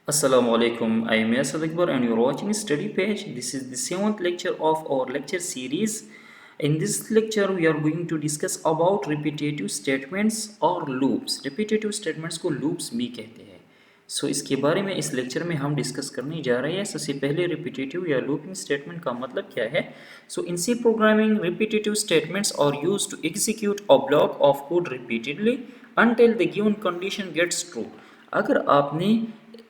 Assalamu alaikum. I am Yasir Akbar and you are watching Study Page. This is the seventh lecture of our lecture series. In this lecture, we are going to discuss about repetitive statements or loops. Repetitive statements को loops भी कहते हैं. So इसके बारे में इस lecture में हम डिस्कस करने जा रहे हैं. सबसे पहले repetitive या looping statement का मतलब क्या है? So in C programming, repetitive statements are used to execute a block of code repeatedly until the given condition gets true. अगर आपने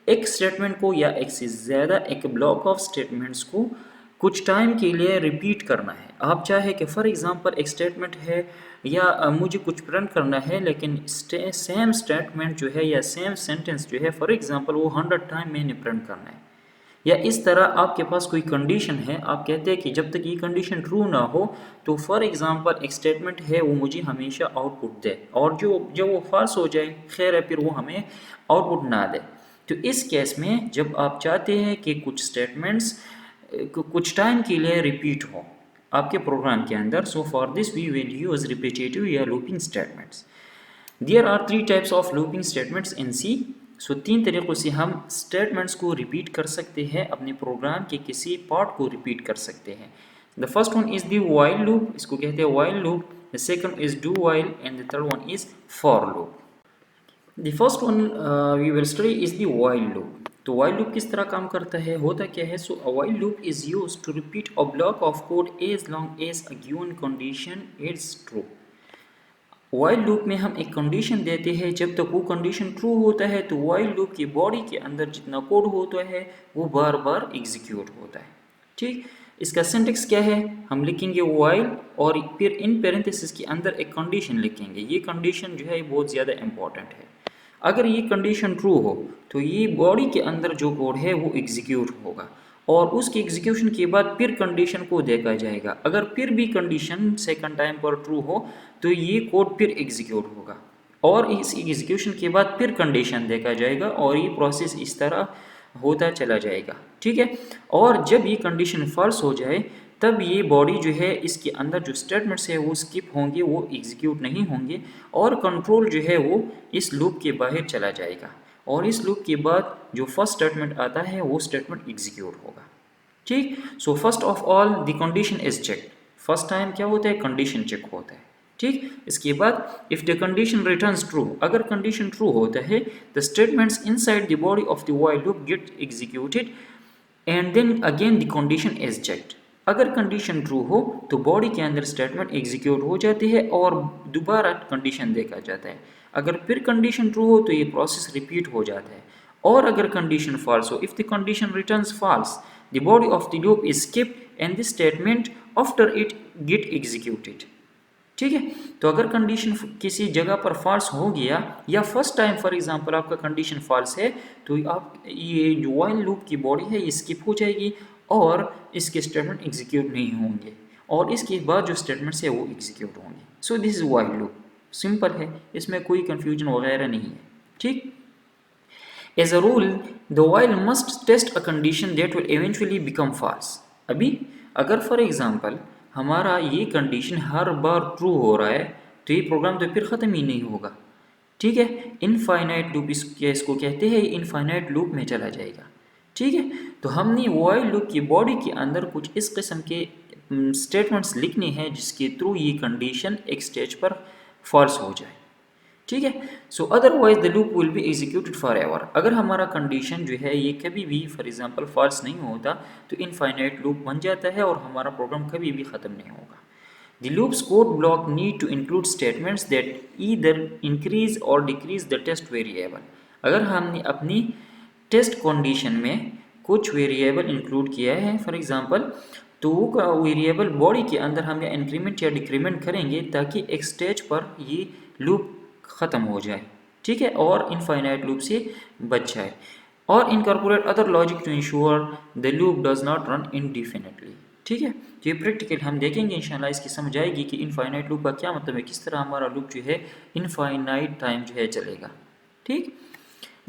एक स्टेटमेंट को या एक से ज़्यादा एक ब्लॉक ऑफ स्टेटमेंट्स को कुछ टाइम के लिए रिपीट करना है, आप चाहे कि फॉर एग्जांपल एक स्टेटमेंट है या मुझे कुछ प्रिंट करना है, लेकिन सेम स्टेटमेंट जो है या सेम सेंटेंस जो है फॉर एग्जांपल वो 100 टाइम मैंने प्रिंट करना है, या इस तरह आपके पास कोई कंडीशन है, आप कहते हैं कि जब तक ये कंडीशन ट्रू ना हो तो फॉर एग्जांपल एक स्टेटमेंट है वो मुझे हमेशा आउटपुट दे, और जो वो फॉल्स हो जाए खैर है फिर वो हमें आउटपुट ना दे। तो इस केस में जब आप चाहते हैं कि कुछ स्टेटमेंट्स कुछ टाइम के लिए रिपीट हो आपके प्रोग्राम के अंदर, so for this we will use repetitive या looping statements. There are 3 types of looping statements in C. So 3 तरीक़ों से हम स्टेटमेंट्स को रिपीट कर सकते हैं, अपने प्रोग्राम के किसी पार्ट को रिपीट कर सकते हैं। The first one is the while loop, इसको कहते हैं while loop. The second is do while and the third one is for loop. The first one we will study is the while loop. तो while loop किस तरह काम करता है, होता क्या है? So a while loop is used to repeat a block of code as long as a given condition is true. While loop में हम एक कंडीशन देते हैं, जब तक वो कंडीशन ट्रू होता है तो वाइल लूप की बॉडी के अंदर जितना कोड होता है वो बार बार एग्जीक्यूट होता है। ठीक, इसका सिंटेक्स क्या है? हम लिखेंगे वाइल और फिर इन पैरेंथेसिस के अंदर एक कंडीशन लिखेंगे। ये कंडीशन जो है बहुत ज़्यादा इंपॉर्टेंट है। अगर ये कंडीशन ट्रू हो तो ये बॉडी के अंदर जो कोड है वो एग्जीक्यूट होगा, और उसके एग्जीक्यूशन के बाद फिर कंडीशन को देखा जाएगा। अगर फिर भी कंडीशन सेकंड टाइम पर ट्रू हो तो ये कोड फिर एग्जीक्यूट होगा, और इस एग्जीक्यूशन के बाद फिर कंडीशन देखा जाएगा, और ये प्रोसेस इस तरह होता चला जाएगा। ठीक है, और जब ये कंडीशन फॉल्स हो जाए तब ये बॉडी जो है इसके अंदर जो स्टेटमेंट्स है वो स्किप होंगे, वो एग्जीक्यूट नहीं होंगे, और कंट्रोल जो है वो इस लूप के बाहर चला जाएगा, और इस लूप के बाद जो फर्स्ट स्टेटमेंट आता है वो स्टेटमेंट एग्जीक्यूट होगा। ठीक, so first of all the condition is check. First time क्या होता है? कंडीशन चेक होता है। ठीक, इसके बाद if the condition returns true, अगर कंडीशन ट्रू होता है the statements inside the body of the while loop get executed and then again the condition is checked. अगर कंडीशन ट्रू हो तो बॉडी के अंदर स्टेटमेंट एग्जीक्यूट हो जाती है और दोबारा कंडीशन देखा जाता है। अगर फिर कंडीशन ट्रू हो तो ये प्रोसेस रिपीट हो जाता है, और अगर कंडीशन फॉल्स हो, if the condition returns false the body of the loop is skipped and the statement after it get executed. ठीक है, तो अगर कंडीशन किसी जगह पर फॉल्स हो गया, या फर्स्ट टाइम फॉर एग्जांपल आपका कंडीशन फॉल्स है, तो आप ये जो व्हाइल लूप की बॉडी है ये स्किप हो जाएगी और इसके स्टेटमेंट एग्जीक्यूट नहीं होंगे, और इसके बाद जो स्टेटमेंट्स है वो एग्जीक्यूट होंगे। So this is while loop, simple है, इसमें कोई कंफ्यूजन वगैरह नहीं है। ठीक, as a rule the while must test a condition that will eventually become false. अभी अगर फॉर एग्जांपल हमारा ये कंडीशन हर बार ट्रू हो रहा है तो ये प्रोग्राम तो फिर ख़त्म ही नहीं होगा। ठीक है, इनफाइनाइट लूप इसको कहते हैं, इनफाइनाइट लूप में चला जाएगा। ठीक है, तो हमने व्हाइल लूप की बॉडी के अंदर कुछ इस किस्म के स्टेटमेंट्स लिखने हैं जिसके थ्रू ये कंडीशन एक स्टेज पर फॉल्स हो जाए। ठीक है, सो otherwise the loop will be executed for ever. अगर हमारा कंडीशन जो है ये कभी भी फॉर एग्जांपल फॉल्स नहीं होता तो इनफाइनाइट लूप बन जाता है और हमारा प्रोग्राम कभी भी ख़त्म नहीं होगा। The loop's code block need to include statements that either increase or decrease the test variable। अगर हमने अपनी टेस्ट कंडीशन में कुछ वेरिएबल इंक्लूड किया है फॉर एग्जांपल, तो वो वेरिएबल बॉडी के अंदर हम या इंक्रीमेंट या डिक्रीमेंट करेंगे ताकि एक स्टेज पर ये लूप ख़त्म हो जाए। ठीक है, और इनफाइनाइट लूप से बच जाए, और incorporate other logic to ensure the loop does not run indefinitely. ठीक है, तो ये प्रैक्टिकल हम देखेंगे इंशाल्लाह, इसकी समझ आएगी कि इनफाइनाइट लूप का क्या मतलब है, किस तरह हमारा लूप जो है इनफाइनाइट टाइम जो है चलेगा। ठीक,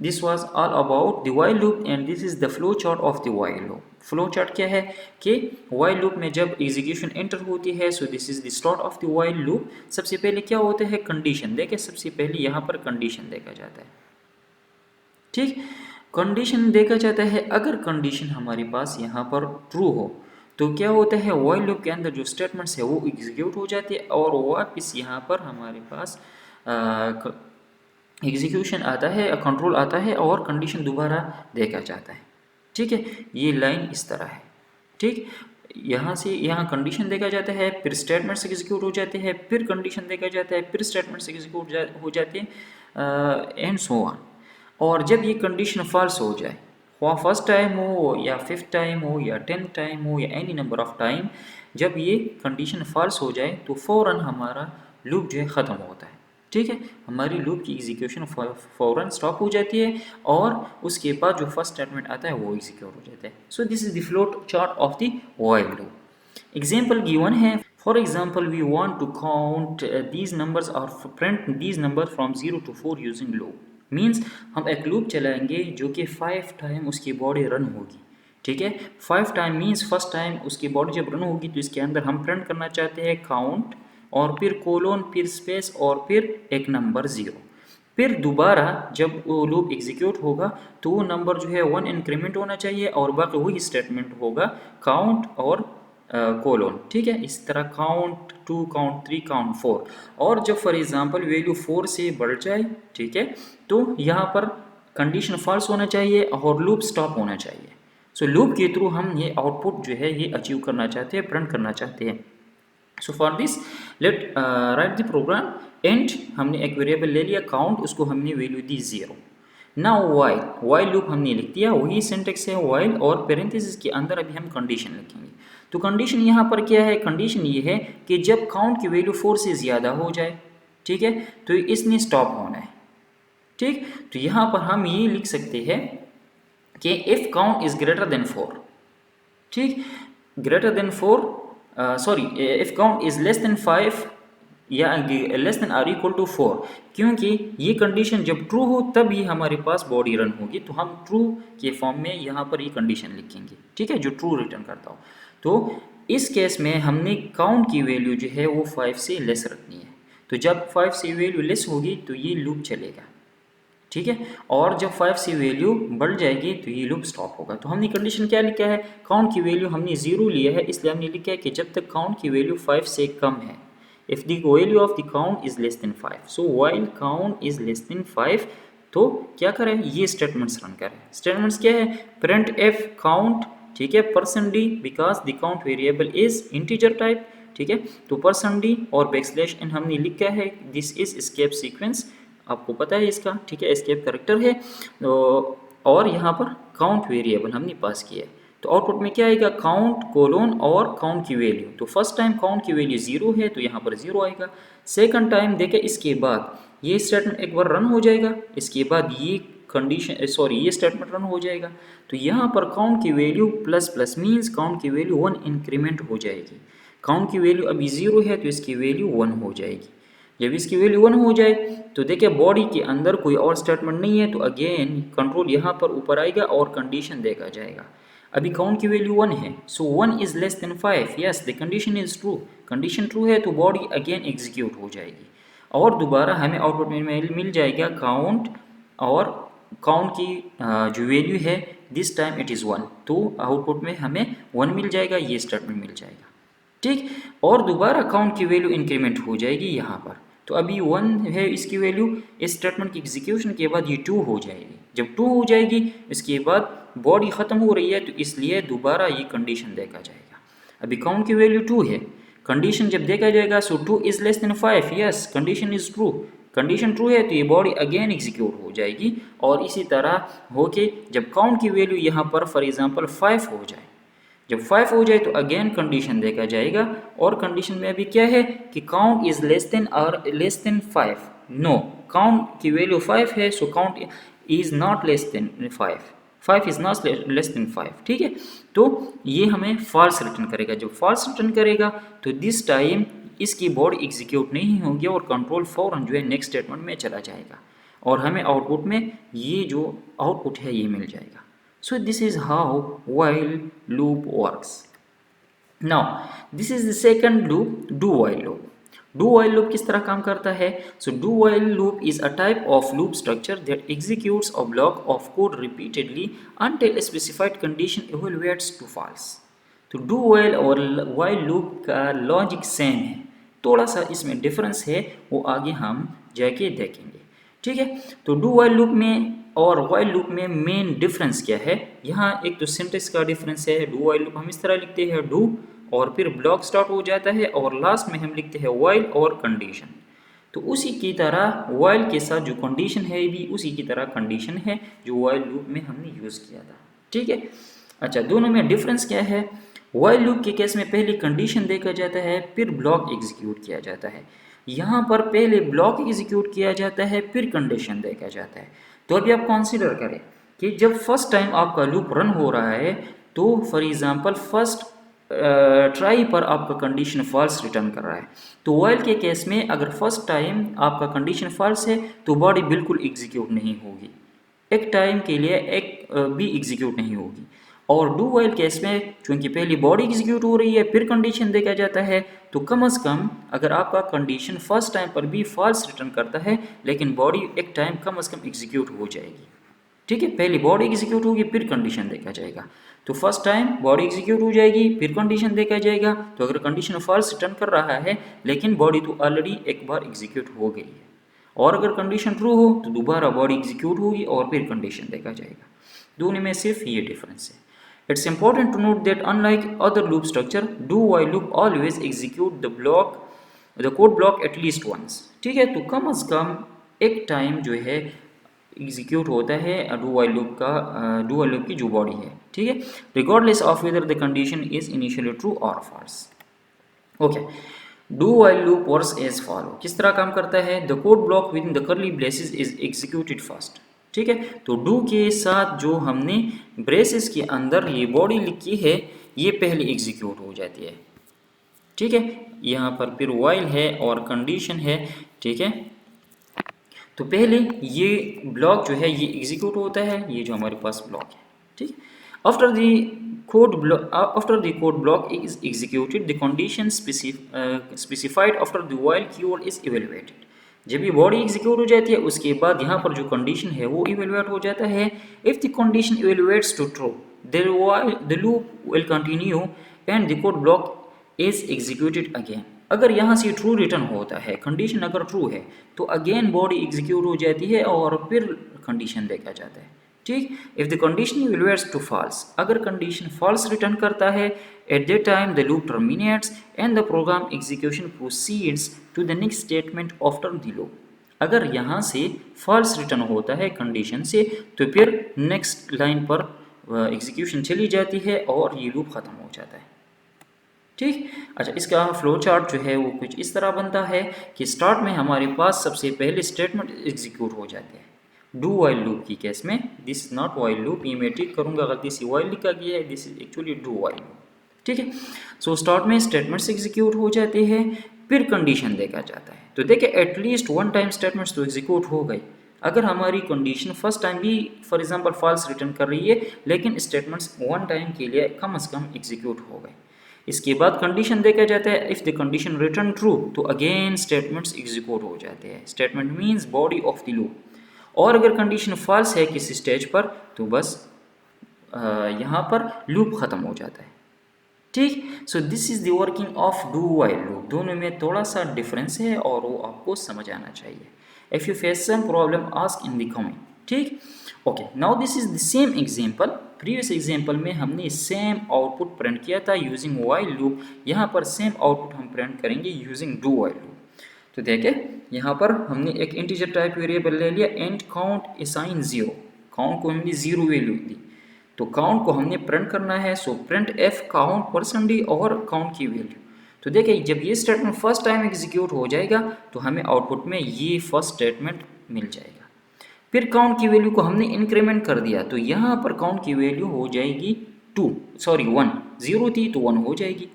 this was all about the while loop and this is the flow chart of the while loop. Flow chart क्या है कि व्हाइल लूप में जब एग्जीक्यूशन एंटर होती है, so this is the start of the while loop. सबसे पहले क्या होता है? कंडीशन देखे, सबसे पहले यहाँ पर कंडीशन देखा जाता है। ठीक, कंडीशन देखा जाता है, अगर कंडीशन हमारे पास यहाँ पर ट्रू हो तो क्या होता है, व्हाइल लूप के अंदर जो स्टेटमेंट्स है वो एग्जीक्यूट हो जाती है और वापस यहाँ पर हमारे पास एग्जीक्यूशन आता है, कंट्रोल आता है और कंडीशन दोबारा देखा जाता है। ठीक है, ये लाइन इस तरह है। ठीक, यहाँ से यहाँ कंडीशन देखा जाता है, फिर स्टेटमेंट्स एग्जीक्यूट हो जाते हैं, फिर कंडीशन देखा जाता है, फिर स्टेटमेंट्स एग्जीक्यूट हो जाते हैं एंड सो ऑन। और जब ये कंडीशन फॉल्स हो जाए, वह फर्स्ट टाइम हो या फिफ्थ टाइम हो या 10th टाइम हो या एनी नंबर ऑफ टाइम, जब ये कंडीशन फॉल्स हो जाए तो फ़ौरन हमारा लूप जो है ख़त्म होता है। ठीक है, हमारी लूप की एग्जीक्यूशन फ़ौरन स्टॉप हो जाती है और उसके बाद जो फर्स्ट स्टेटमेंट आता है वो एग्जीक्यूट हो जाता है। So this is the flow chart of the while loop. Example given है, for example we want to count these numbers और print these number from 0 to 4 using loop. मीन्स हम एक लूप चलाएंगे जो कि 5 टाइम उसकी बॉडी रन होगी। ठीक है, 5 टाइम मीन्स फर्स्ट टाइम उसकी बॉडी जब रन होगी तो इसके अंदर हम प्रिंट करना चाहते हैं काउंट और फिर कोलोन, फिर स्पेस और फिर एक नंबर 0। फिर दोबारा जब वो लूप एग्जीक्यूट होगा तो वो नंबर जो है 1 इंक्रीमेंट होना चाहिए और बाकी वही स्टेटमेंट होगा काउंट और कोलोन। ठीक है, इस तरह काउंट 2, काउंट 3, काउंट 4। और जब फॉर एग्जांपल वैल्यू 4 से बढ़ जाए, ठीक है, तो यहाँ पर कंडीशन फॉल्स होना चाहिए और लूप स्टॉप होना चाहिए। सो लूप के थ्रू हम ये आउटपुट जो है ये अचीव करना चाहते हैं, प्रिंट करना चाहते हैं। So for this let write the program. And हमने एक वेरिएबल ले लिया काउंट, उसको हमने वैल्यू दी 0। नाउ वाइल लूप हमने लिख दिया, वही सिंटेक्स है वाइल और पेरेंथेसिस के अंदर अभी हम कंडीशन लिखेंगे। तो कंडीशन यहाँ पर क्या है, कंडीशन ये है कि जब काउंट की वैल्यू 4 से ज़्यादा हो जाए, ठीक है, तो इसने स्टॉप होना है। ठीक, तो यहाँ पर हम ये लिख सकते हैं कि if count is greater than 4, ठीक, greater than 4 sorry if count is less than 5 या less than or equal to 4, क्योंकि ये कंडीशन जब ट्रू हो तब ये हमारे पास बॉडी रन होगी, तो हम ट्रू के फॉर्म में यहाँ पर ये कंडीशन लिखेंगे। ठीक है, जो ट्रू रिटर्न करता हो। तो इस केस में हमने काउंट की वैल्यू जो है वो 5 से लेस रखनी है। तो जब 5 से वैल्यू लेस होगी तो ये लूप चलेगा। ठीक है, और जब 5 से वैल्यू बढ़ जाएगी तो ये लूप स्टॉप होगा। तो हमने कंडीशन क्या लिखा है, काउंट की वैल्यू हमने 0 लिया है, इसलिए हमने लिखा है कि जब तक काउंट की वैल्यू 5 से कम है, if the value of the count is less than 5, so while count is less than 5, तो क्या करें, ये स्टेटमेंट्स रन करें। स्टेटमेंट्स क्या है, प्रिंट एफ काउंट, ठीक है, %d because the count variable is integer type. ठीक है, तो %d और \n हमने लिखा है, दिस इज एस्केप सीक्वेंस, आपको पता है इसका। ठीक है, एस्केप करेक्टर है। तो और यहाँ पर काउंट वेरिएबल हमने पास किया है, तो आउटपुट में क्या आएगा, काउंट कोलोन और काउंट की वैल्यू। तो फर्स्ट टाइम काउंट की वैल्यू 0 है तो यहाँ पर 0 आएगा। सेकंड टाइम देखें, इसके बाद ये स्टेटमेंट एक बार रन हो जाएगा, इसके बाद ये कंडीशन ये स्टेटमेंट रन हो जाएगा, तो यहाँ पर काउंट की value plus plus means count की वैल्यू 1 इंक्रीमेंट हो जाएगी। काउंट की वैल्यू अभी 0 है तो इसकी वैल्यू 1 हो जाएगी। जब इसकी वैल्यू 1 हो जाए तो देखिए बॉडी के अंदर कोई और स्टेटमेंट नहीं है, तो अगेन कंट्रोल यहाँ पर ऊपर आएगा और कंडीशन देखा जाएगा। अभी काउंट की वैल्यू 1 है, सो 1 is less than 5, yes the condition is true. Condition true है तो बॉडी अगेन एग्जीक्यूट हो जाएगी और दोबारा हमें आउटपुट में मिल जाएगा काउंट, और काउंट की जो वैल्यू है दिस टाइम इट इज़ 1, तो आउटपुट में हमें 1 मिल जाएगा, ये स्टेटमेंट मिल जाएगा। ठीक, और दोबारा काउंट की वैल्यू इंक्रीमेंट हो जाएगी यहाँ पर, तो अभी 1 है इसकी वैल्यू, इस स्टेटमेंट की एग्जीक्यूशन के बाद ये 2 हो जाएगी। जब 2 हो जाएगी इसके बाद बॉडी ख़त्म हो रही है, तो इसलिए दोबारा ये कंडीशन देखा जाएगा। अभी काउंट की वैल्यू 2 है, कंडीशन जब देखा जाएगा सो 2 is less than 5, yes condition is true. Condition true है तो ये बॉडी अगेन एग्जीक्यूट हो जाएगी, और इसी तरह होके जब काउंट की वैल्यू यहाँ पर फॉर एग्जांपल 5 हो जाए, जब 5 हो जाए तो अगेन कंडीशन देखा जाएगा, और कंडीशन में अभी क्या है कि काउंट इज लेस देन और लेस देन 5, नो काउंट की वैल्यू 5 है, so count is not less than 5 is not less than 5। ठीक है, तो ये हमें फॉल्स रिटर्न करेगा। जब फॉल्स रिटर्न करेगा तो दिस टाइम इसकी बॉडी एग्जीक्यूट नहीं होगी और कंट्रोल फौरन जो है नेक्स्ट स्टेटमेंट में चला जाएगा, और हमें आउटपुट में ये जो आउटपुट है ये मिल जाएगा। So this is how while loop works. Now this is the second loop, do while loop. Do while loop किस तरह काम करता है? So do while loop is a type of loop structure that executes a block of code repeatedly until a specified condition evaluates to false। तो do while और while loop का logic same है, थोड़ा सा इसमें डिफरेंस है, वो आगे हम जाके देखेंगे। ठीक है, तो डू वाइल लूप में और वाइल लूप में मेन डिफरेंस क्या है? यहाँ एक तो सिंटेक्स का डिफरेंस है। डू वाइल लूप हम इस तरह लिखते हैं, डू और फिर ब्लॉक स्टार्ट हो जाता है और लास्ट में हम लिखते हैं वाइल और कंडीशन। तो उसी की तरह वाइल के साथ जो कंडीशन है भी उसी की तरह कंडीशन है जो वाइल लूप में हमने यूज़ किया था। ठीक है, अच्छा दोनों में डिफरेंस क्या है? वाइल लूप के केस में पहले कंडीशन देखा जाता है फिर ब्लॉक एग्जीक्यूट किया जाता है। यहाँ पर पहले ब्लॉक एग्जीक्यूट किया जाता है फिर कंडीशन देखा जाता है। तो अभी आप कंसीडर करें कि जब फर्स्ट टाइम आपका लूप रन हो रहा है तो फॉर एग्जांपल फर्स्ट ट्राई पर आपका कंडीशन फॉल्स रिटर्न कर रहा है। तो वाइल के केस में अगर फर्स्ट टाइम आपका कंडीशन फॉल्स है तो बॉडी बिल्कुल एग्जीक्यूट नहीं होगी, एक टाइम के लिए एक भी एग्जीक्यूट नहीं होगी। और डू वाइल केस में चूंकि पहली बॉडी एग्जीक्यूट हो रही है फिर कंडीशन देखा जाता है, तो कम से कम अगर आपका कंडीशन फर्स्ट टाइम पर भी फॉल्स रिटर्न करता है लेकिन बॉडी एक टाइम कम से कम एग्जीक्यूट हो जाएगी। ठीक है, पहली बॉडी एग्जीक्यूट होगी फिर कंडीशन देखा जाएगा। तो फर्स्ट टाइम बॉडी एग्जीक्यूट हो जाएगी फिर कंडीशन देखा जाएगा। तो अगर कंडीशन फॉल्स रिटर्न कर रहा है लेकिन बॉडी तो ऑलरेडी एक बार एग्जीक्यूट हो गई है, और अगर कंडीशन ट्रू हो तो दोबारा बॉडी एग्जीक्यूट होगी और फिर कंडीशन देखा जाएगा। दोनों में सिर्फ ये डिफरेंस है। It's important to note that unlike other loop structure, do while loop always execute the code block at least once। ठीक है, तो कम से कम एक टाइम जो है एग्जीक्यूट होता है डू वाइल लूप की जो बॉडी है। ठीक है, regardless of whether the condition is initially true और false. Okay, do while loop works as follow. किस तरह काम करता है? The code block within the curly braces is executed first. ठीक है, तो डू के साथ जो हमने ब्रेसेस के अंदर ये बॉडी लिखी है ये पहले एग्जीक्यूट हो जाती है। ठीक है, यहाँ पर फिर वाइल है और कंडीशन है। ठीक है, तो पहले ये ब्लॉक जो है ये एग्जीक्यूट होता है, ये जो हमारे पास ब्लॉक है। ठीक, after the code block is executed the condition specified after the while keyword is evaluated. जब ये बॉडी एग्जीक्यूट हो जाती है उसके बाद यहाँ पर जो कंडीशन है वो इवेलुएट हो जाता है। If the condition evaluates to true the loop will continue and the code block is executed again. अगर यहाँ से ट्रू रिटर्न होता है, कंडीशन अगर ट्रू है तो अगेन बॉडी एग्जीक्यूट हो जाती है और फिर कंडीशन देखा जाता है। ठीक, if the condition evaluates to false, अगर कंडीशन फॉल्स रिटर्न करता है at that time the loop terminates and the program execution proceeds to the next statement after the loop. अगर यहाँ से फॉल्स रिटर्न होता है कंडीशन से तो फिर नेक्स्ट लाइन पर एग्जीक्यूशन चली जाती है और ये लूप खत्म हो जाता है। ठीक, अच्छा इसका फ्लो चार्ट जो है वो कुछ इस तरह बनता है कि स्टार्ट में हमारे पास सबसे पहले स्टेटमेंट एग्जीक्यूट हो जाते हैं डू वाइल लूप की केस में। This is not while loop, ये मैं ठीक करूंगा, गलती से वाइल लिखा गया है, this is actually do while loop. ठीक है, सो स्टार्ट में स्टेटमेंट्स एग्जीक्यूट हो जाते हैं फिर कंडीशन देखा जाता है। तो देखिए एटलीस्ट वन टाइम स्टेटमेंट्स तो एग्जीक्यूट हो गई। अगर हमारी कंडीशन फर्स्ट टाइम भी फॉर एग्जांपल फॉल्स रिटर्न कर रही है लेकिन स्टेटमेंट्स वन टाइम के लिए कम से कम एग्जीक्यूट हो गए। इसके बाद कंडीशन देखा जाता है, if the condition return true तो अगेन स्टेटमेंट्स एग्जीक्यूट हो जाते हैं। Statement means body of the loop. और अगर कंडीशन फॉल्स है किसी स्टेज पर तो बस यहाँ पर लूप खत्म हो जाता है। ठीक, so this is the working of do while loop. दोनों में थोड़ा सा डिफरेंस है और वो आपको समझ आना चाहिए। If you face some problem ask in the comment. ठीक, okay, now this is the same example. Previous example में हमने सेम आउटपुट प्रिंट किया था यूजिंग वाइल लूप। यहाँ पर सेम आउटपुट हम प्रिंट करेंगे यूजिंग डू वाइल लूप। तो देखिए यहाँ पर हमने एक इंटीजर टाइप वेरिएबल ले लिया एंड काउंट असाइन 0। काउंट को हमने 0 वैल्यू दी तो काउंट को हमने प्रिंट करना है। So print F count %d और काउंट की वैल्यू। तो देखिए जब ये स्टेटमेंट फर्स्ट टाइम एग्जीक्यूट हो जाएगा तो हमें आउटपुट में ये फर्स्ट स्टेटमेंट मिल जाएगा। फिर काउंट की वैल्यू को हमने इंक्रीमेंट कर दिया तो यहाँ पर काउंट की वैल्यू हो जाएगी 1, 0 थी तो 1 हो जाएगी।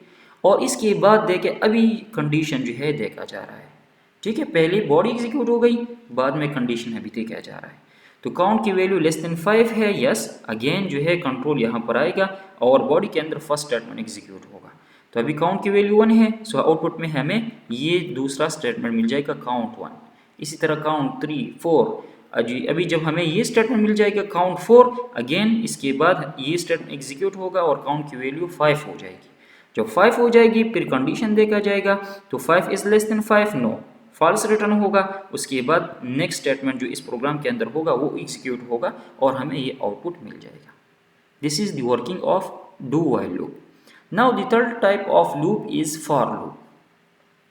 और इसके बाद देखे अभी कंडीशन जो है देखा जा रहा है। ठीक है, पहले बॉडी एग्जीक्यूट हो गई, बाद में कंडीशन अभी देखा जा रहा है। तो काउंट की वैल्यू लेस देन 5 है, यस, अगेन जो है कंट्रोल यहाँ पर आएगा और बॉडी के अंदर फर्स्ट स्टेटमेंट एग्जीक्यूट होगा। तो अभी काउंट की वैल्यू 1 है, सो आउटपुट में हमें ये दूसरा स्टेटमेंट मिल जाएगा काउंट 1। इसी तरह काउंट 3 4 अभी जब हमें ये स्टेटमेंट मिल जाएगा काउंट 4 अगेन, इसके बाद ये स्टेटमेंट एग्जीक्यूट होगा और काउंट की वैल्यू 5 हो जाएगी। जब 5 हो जाएगी फिर कंडीशन देखा जाएगा, तो 5 is less than 5, no, false return होगा। उसके बाद नेक्स्ट स्टेटमेंट जो इस प्रोग्राम के अंदर होगा वो एग्जीक्यूट होगा और हमें ये आउटपुट मिल जाएगा। This is the working of do while loop. Now the third type of loop is for loop.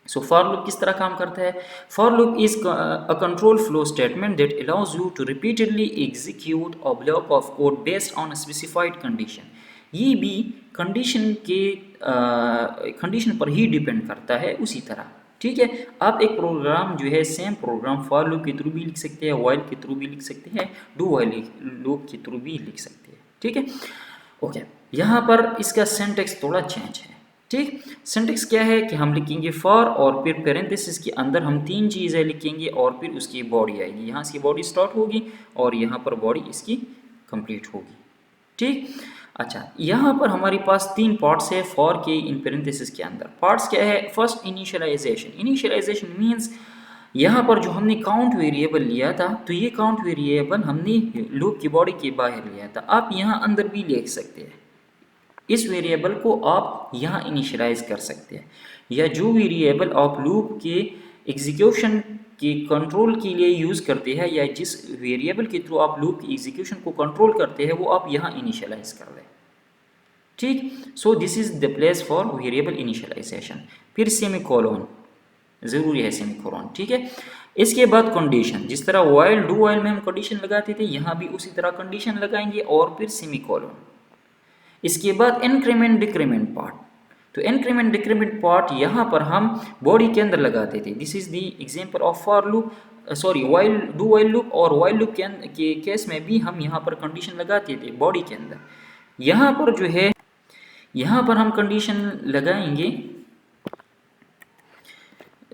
So for loop किस तरह काम करता है? For loop is a control flow statement that allows you to repeatedly execute a block of code based on a specified condition. ये भी condition पर ही depend करता है उसी तरह। ठीक है, आप एक प्रोग्राम जो है सेम प्रोग्राम फॉर लूप के थ्रू भी लिख सकते हैं, व्हाइल के थ्रू भी लिख सकते हैं, डू व्हाइल लूप के थ्रू भी लिख सकते हैं। ठीक है, ओके, यहाँ पर इसका सिंटैक्स थोड़ा चेंज है। ठीक, सिंटैक्स क्या है कि हम लिखेंगे फॉर और फिर पैरेंथेसिस के अंदर हम 3 चीज़ें लिखेंगे और फिर उसकी बॉडी आएगी। यहाँ से बॉडी स्टार्ट होगी और यहाँ पर बॉडी इसकी कंप्लीट होगी। ठीक, अच्छा, यहाँ पर हमारे पास 3 पार्ट्स है फॉर के इन पैरेंथेसिस के अंदर। पार्ट्स क्या है? First initialisation. इनिशियलाइजेशन मीन्स यहाँ पर जो हमने काउंट वेरिएबल लिया था, तो ये काउंट वेरिएबल हमने लूप की बॉडी के बाहर लिया था। आप यहाँ अंदर भी लिख सकते हैं, इस वेरिएबल को आप यहाँ इनिशियलाइज कर सकते हैं, या जो वेरिएबल आप लूप के एग्जीक्यूशन के कंट्रोल के लिए यूज़ करते हैं या जिस वेरिएबल के थ्रू आप लूप की एग्जीक्यूशन को कंट्रोल करते हैं वो आप यहाँ इनिशियलाइज कर दें। ठीक, so this is the place for variable initialization. फिर सेमीकोलन ज़रूरी है, सेमीकोलन। ठीक है, इसके बाद कंडीशन, जिस तरह व्हाइल डू व्हाइल में हम कंडीशन लगाते थे, यहाँ भी उसी तरह कंडीशन लगाएंगे और फिर सेमीकोलन। इसके बाद इंक्रीमेंट डिक्रीमेंट पार्ट। तो इंक्रीमेंट डिक्रीमेंट पार्ट यहाँ पर हम बॉडी के अंदर लगाते थे। This is the example of for loop, sorry while do while loop, और व्हाइल लूप के केस में भी हम यहाँ पर कंडीशन लगाते थे बॉडी के अंदर। यहाँ पर जो है, यहाँ पर हम कंडीशन लगाएंगे,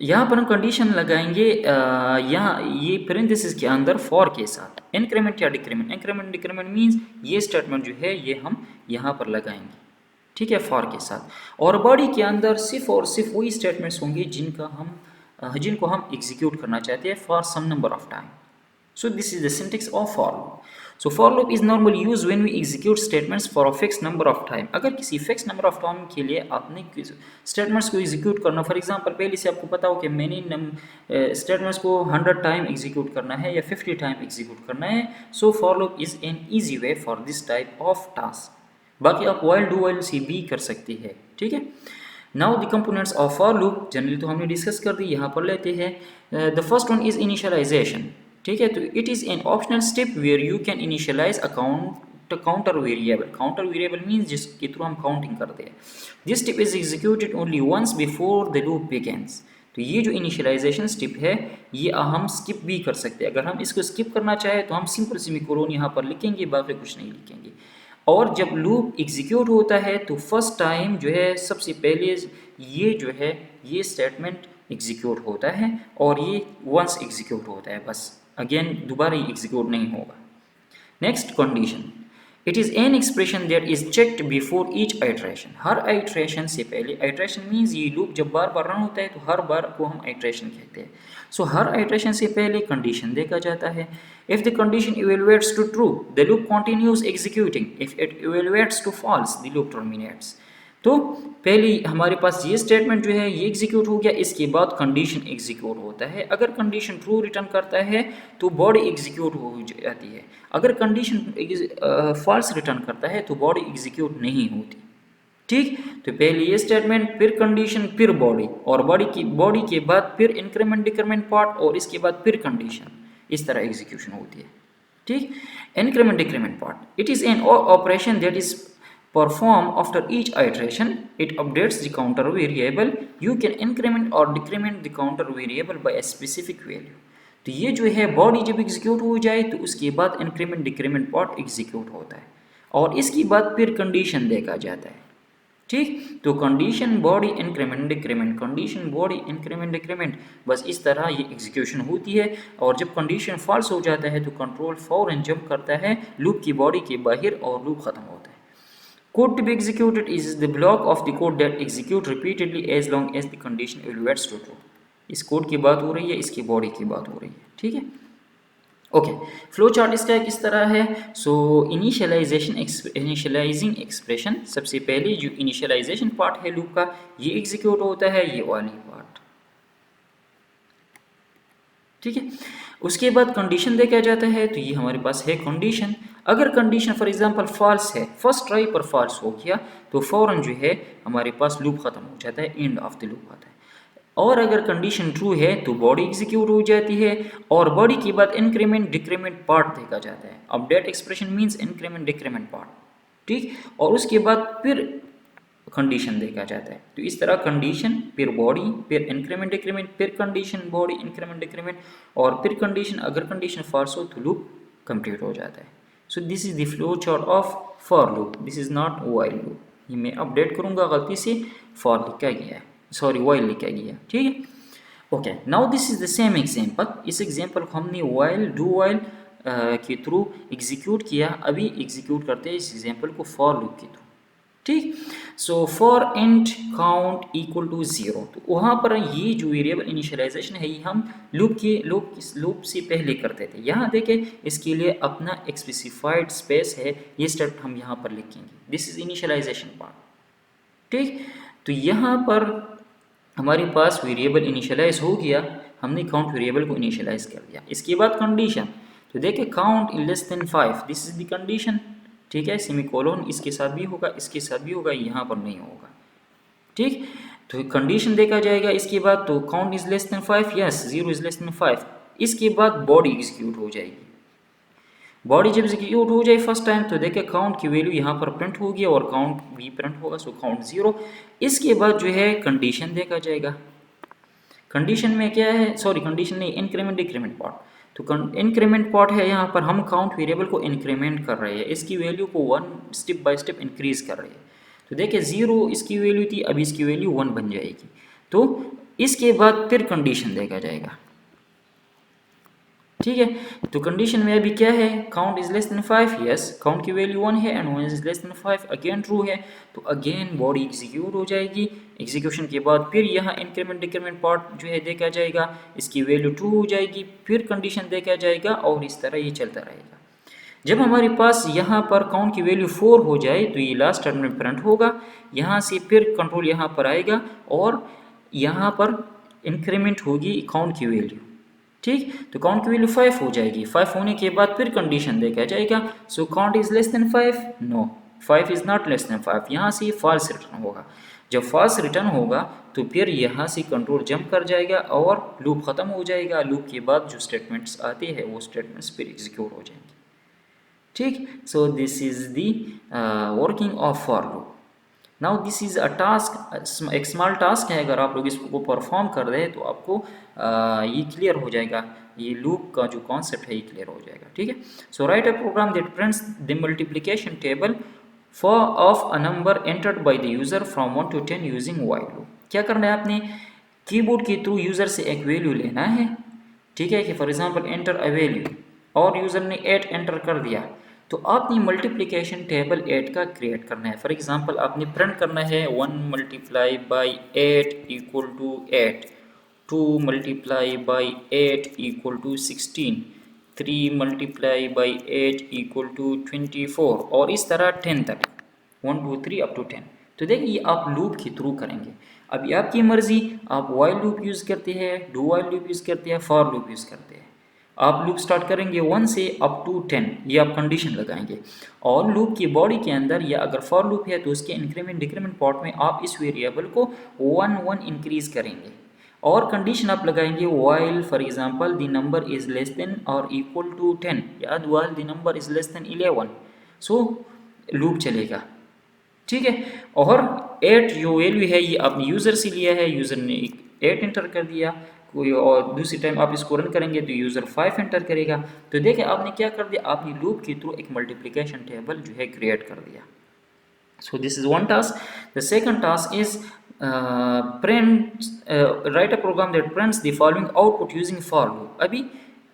यहाँ पर हम कंडीशन लगाएंगे यहाँ ये पैरेंथेसिस के अंदर फॉर के साथ इंक्रीमेंट या डिक्रीमेंट। इंक्रीमेंट डिक्रीमेंट मीन्स ये स्टेटमेंट जो है ये हम यहाँ पर लगाएंगे। ठीक है, फॉर के साथ, और बॉडी के अंदर सिर्फ और सिर्फ वही स्टेटमेंट्स होंगे जिनको हम एग्जीक्यूट करना चाहते हैं for some number of time. So this is the syntax of for loop. So for loop is normally used when we execute statements for a fixed number of time. अगर किसी fixed number of time के लिए आपने statements को execute करना, for example पहले से आपको पता हो कि मैंने statements को 100 टाइम execute करना है या 50 टाइम execute करना है, so for loop is an easy way for this type of task. बाकी आप while do while से भी कर सकते हैं। ठीक है, Now the components of for loop generally तो हमने डिस्कस कर दी, यहाँ पर लेते हैं। The first one is initialization. ठीक है, तो it is an optional step where you can initialize counter variable. Counter variable means जिसके थ्रू हम काउंटिंग करते हैं। This step is executed only once before the loop begins. तो ये जो इनिशियलाइजेशन स्टेप है ये हम स्किप भी कर सकते हैं। अगर हम इसको स्किप करना चाहें तो हम सिंपल सेमीकोलन यहाँ पर लिखेंगे, बाकी कुछ नहीं लिखेंगे। और जब लूप एग्जीक्यूट होता है तो फर्स्ट टाइम जो है सबसे पहले ये जो है ये स्टेटमेंट एग्जीक्यूट होता है और ये वंस एग्जीक्यूट होता है, बस अगेन दोबारा एग्जीक्यूट नहीं होगा। Next condition, it is an expression that is checked before each iteration. Her iteration से पहले, आइट्रेशन मीन्स ये लूप जब बार बार रन होता है तो हर बार को हम आइट्रेशन कहते हैं। सो हर आइट्रेशन से पहले कंडीशन देखा जाता है। If the condition evaluates to true the loop continues executing, if it evaluates to false the loop terminates. तो पहले हमारे पास ये स्टेटमेंट जो है ये एग्जीक्यूट हो गया, इसके बाद कंडीशन एग्जीक्यूट होता है। अगर कंडीशन ट्रू रिटर्न करता है तो बॉडी एग्जीक्यूट हो जाती है, अगर कंडीशन फॉल्स रिटर्न करता है तो बॉडी एग्जीक्यूट नहीं होती। ठीक, तो पहले ये स्टेटमेंट, फिर कंडीशन, फिर बॉडी, और बॉडी के बाद फिर इंक्रीमेंट डिक्रीमेंट पार्ट, और इसके बाद फिर कंडीशन, इस तरह एग्जीक्यूशन होती है। ठीक, increment decrement part, it is an operation that is perform after each iteration. It updates the counter variable. You can increment or decrement the counter variable by a specific value. तो ये जो है body जब execute हो जाए तो उसके बाद इंक्रीमेंट डिक्रीमेंट पार्ट एग्जीक्यूट होता है और इसके बाद फिर कंडीशन देखा जाता है। ठीक, तो condition body increment decrement, condition body increment decrement, बस इस तरह ये एग्जीक्यूशन होती है। और जब कंडीशन फॉल्स हो जाता है तो कंट्रोल फौरन जंप करता है लूप की बॉडी के बाहर और लूप ख़त्म होता है। Code to be executed is the block of the code that execute repeatedly as long as the condition evaluates to true. इस कोड की बात हो रही है, इसकी बॉडी की बात हो रही है, ठीक है। ओके, फ्लो चार्ट इसका किस तरह है? सो इनिशियलाइजिंग एक्सप्रेशन, सबसे पहले जो इनिशियलाइजेशन पार्ट है लूप का ये एग्जीक्यूट होता है, ये वाली पार्ट, ठीक है। उसके बाद कंडीशन देखा जाता है, तो ये हमारे पास है कंडीशन। अगर कंडीशन फॉर एग्जांपल फॉल्स है, फर्स्ट ट्राई पर फॉल्स हो गया, तो फौरन जो है हमारे पास लूप खत्म हो जाता है, एंड ऑफ द लूप आता है। और अगर कंडीशन ट्रू है तो बॉडी एग्जीक्यूट हो जाती है, और बॉडी के बाद इंक्रीमेंट डिक्रीमेंट पार्ट देखा जाता है। Update expression means increment decrement part, ठीक। और उसके बाद फिर कंडीशन देखा जाता है। तो इस तरह कंडीशन, फिर बॉडी, फिर इंक्रीमेंट डिक्रीमेंट, फिर कंडीशन, बॉडी, इंक्रीमेंट डिक्रीमेंट, और फिर कंडीशन। अगर कंडीशन फॉल्स हो तो लूप कंप्लीट हो जाता है। So this is the flow chart of for loop, this is not while loop. ये मैं अपडेट करूंगा, गलती से फॉर लिखा गया है, सॉरी व्हाइल लिखा गया, ठीक है। Okay, now this is the same example. इस एग्जांपल को हमने व्हाइल, डू व्हाइल के थ्रू एग्जीक्यूट किया, अभी एग्जीक्यूट करते हैं इस एग्जांपल को फॉर लूप के थ्रू, ठीक। So for int count equal to 0, तो वहाँ पर ये जो वेरिएबल इनिशियलाइजेशन है ये हम लूप से पहले करते थे। यहाँ देखें, इसके लिए अपना स्पेसिफाइड स्पेस है, ये स्टेप हम यहाँ पर लिखेंगे। दिस इज इनिशियलाइजेशन पार्ट, ठीक। तो यहाँ पर हमारे पास वेरिएबल इनिशियलाइज हो गया, हमने काउंट वेरिएबल को इनिशियलाइज कर दिया। इसके बाद कंडीशन, तो देखिए count in less than 5, this is the condition, ठीक है। सेमीकोलन इसके साथ भी होगा, इसके साथ भी होगा, यहाँ पर नहीं होगा, ठीक। तो कंडीशन देखा जाएगा इसके बाद, तो count is less than 5, yes 0 is less than 5। इसके बाद बॉडी एग्जीक्यूट हो जाएगी। बॉडी जब एग्जीक्यूट हो जाए फर्स्ट टाइम, तो देखिए काउंट की वैल्यू यहाँ पर प्रिंट होगी और काउंट भी प्रिंट होगा, सो काउंट 0। इसके बाद जो है कंडीशन देखा जाएगा। कंडीशन में क्या है, सॉरी कंडीशन नहीं, इंक्रीमेंट डिक्रीमेंट पार्ट। तो इंक्रीमेंट पार्ट है, यहाँ पर हम काउंट वेरिएबल को इंक्रीमेंट कर रहे हैं, इसकी वैल्यू को 1 स्टेप बाय स्टेप इंक्रीज कर रहे हैं। तो देखिए 0 इसकी वैल्यू थी, अभी इसकी वैल्यू 1 बन जाएगी। तो इसके बाद फिर कंडीशन देखा जाएगा, ठीक है। तो कंडीशन में अभी क्या है, count is less than 5, yes count की वैल्यू 1 है and 1 is less than 5, again true है, तो अगेन बॉडी एग्जीक्यूट हो जाएगी। एग्जीक्यूशन के बाद फिर यहाँ इंक्रीमेंट डिक्रीमेंट पार्ट जो है देखा जाएगा, इसकी वैल्यू ट्रू हो जाएगी, फिर कंडीशन देखा जाएगा, और इस तरह ये चलता रहेगा। जब हमारे पास यहाँ पर काउंट की वैल्यू 4 हो जाए, तो ये लास्ट टर्म में प्रिंट होगा, यहाँ से फिर कंट्रोल यहाँ पर आएगा, और यहाँ पर इंक्रीमेंट होगी काउंट की वैल्यू, ठीक। तो काउंट की वैल्यू 5 हो जाएगी। 5 होने के बाद फिर कंडीशन देखा जाएगा, so count is less than 5, no 5 is not less than 5, यहाँ से फॉल्स रिटर्न होगा। जब फॉल्स रिटर्न होगा तो फिर यहाँ से कंट्रोल जंप कर जाएगा और लूप खत्म हो जाएगा। लूप के बाद जो स्टेटमेंट्स आते हैं वो स्टेटमेंट्स फिर एग्जीक्यूट हो जाएंगे, ठीक। So this is the working of for loop. Now this is a task, एक स्मॉल टास्क है, अगर आप लोग इसको परफॉर्म कर रहे हैं तो आपको ये क्लियर हो जाएगा, ये लूप का जो कॉन्सेप्ट है ये क्लियर हो जाएगा, ठीक है। So write a program that prints the multiplication table for of a number entered by the user from 1 to 10 using while loop. क्या करना है, आपने कीबोर्ड के थ्रू यूज़र से एक वैल्यू लेना है, ठीक है, कि for example enter a value, और यूज़र ने 8 एंटर कर दिया, तो आपने मल्टीप्लिकेशन टेबल 8 का क्रिएट करना है। फॉर एग्जांपल आपने प्रिंट करना है 1 multiply by 8 equal to 8, 2 multiply by 8 equal to 16, 3 multiply by 8 equal to 24, और इस तरह 10 तक, 1 2 3 अप टू 10। तो देखिए ये आप लूप के थ्रू करेंगे। अभी आपकी मर्जी, आप व्हाइल लूप यूज़ करते हैं, डू व्हाइल लूप यूज़ करते हैं, फॉर लूप यूज़ करते हैं। आप लूप स्टार्ट करेंगे 1 से अप टू 10, ये आप कंडीशन लगाएंगे, और लूप की बॉडी के अंदर, या अगर फॉर लूप है तो उसके इंक्रीमेंट डिक्रीमेंट पार्ट में आप इस वेरिएबल को 1 1 इंक्रीज करेंगे, और कंडीशन आप लगाएंगे while for example the number is less than और इक्वल टू 10, या while the number is less then 11, so loop चलेगा, ठीक है। और 8 जो वैल्यू है ये आपने यूज़र से लिया है, यूज़र ने 8 एंटर कर दिया कोई, और दूसरी टाइम आप इसको रन करेंगे तो यूज़र 5 एंटर करेगा। तो देखिए आपने क्या कर दिया, आपने लूप के थ्रू एक मल्टीप्लिकेशन टेबल जो है क्रिएट कर दिया। सो this is one task. The second task is print write a program that prints the following output using for loop। अभी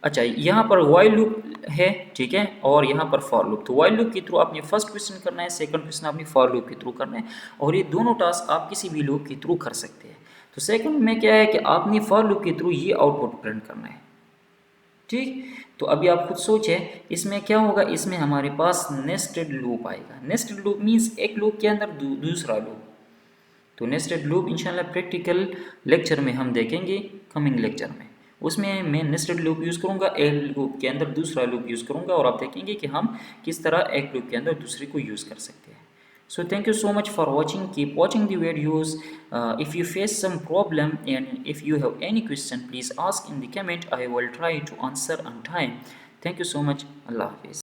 अच्छा, यहाँ पर वाइल लूप है, ठीक है, और यहाँ पर फॉर लूप। तो वाइल लूप के थ्रू आपने फर्स्ट क्वेश्चन करना है, सेकंड क्वेश्चन आपने फॉर लूप के थ्रू करना है, और ये दोनों टास्क आप किसी भी लूप के थ्रू कर सकते हैं। तो सेकंड में क्या है कि आपने फॉर लूप के थ्रू ये आउटपुट प्रिंट करना है, ठीक। तो अभी आप खुद सोचें इसमें क्या होगा, इसमें हमारे पास नेस्टेड लूप आएगा। नेस्टेड लूप मीन्स एक लूप के अंदर दूसरा लूप। तो नेस्टेड लूप इंशाल्लाह प्रैक्टिकल लेक्चर में हम देखेंगे, कमिंग लेक्चर में। उसमें मैं नेस्टेड लूप यूज़ करूँगा, एक लूप के अंदर दूसरा लूप यूज़ करूँगा, और आप देखेंगे कि हम किस तरह एक लूप के अंदर दूसरे को यूज़ कर सकते हैं। So thank you so much for watching. Keep watching the videos. If you face some problem and if you have any question, please ask in the comment. I will try to answer on time. Thank you so much. Allah Hafiz.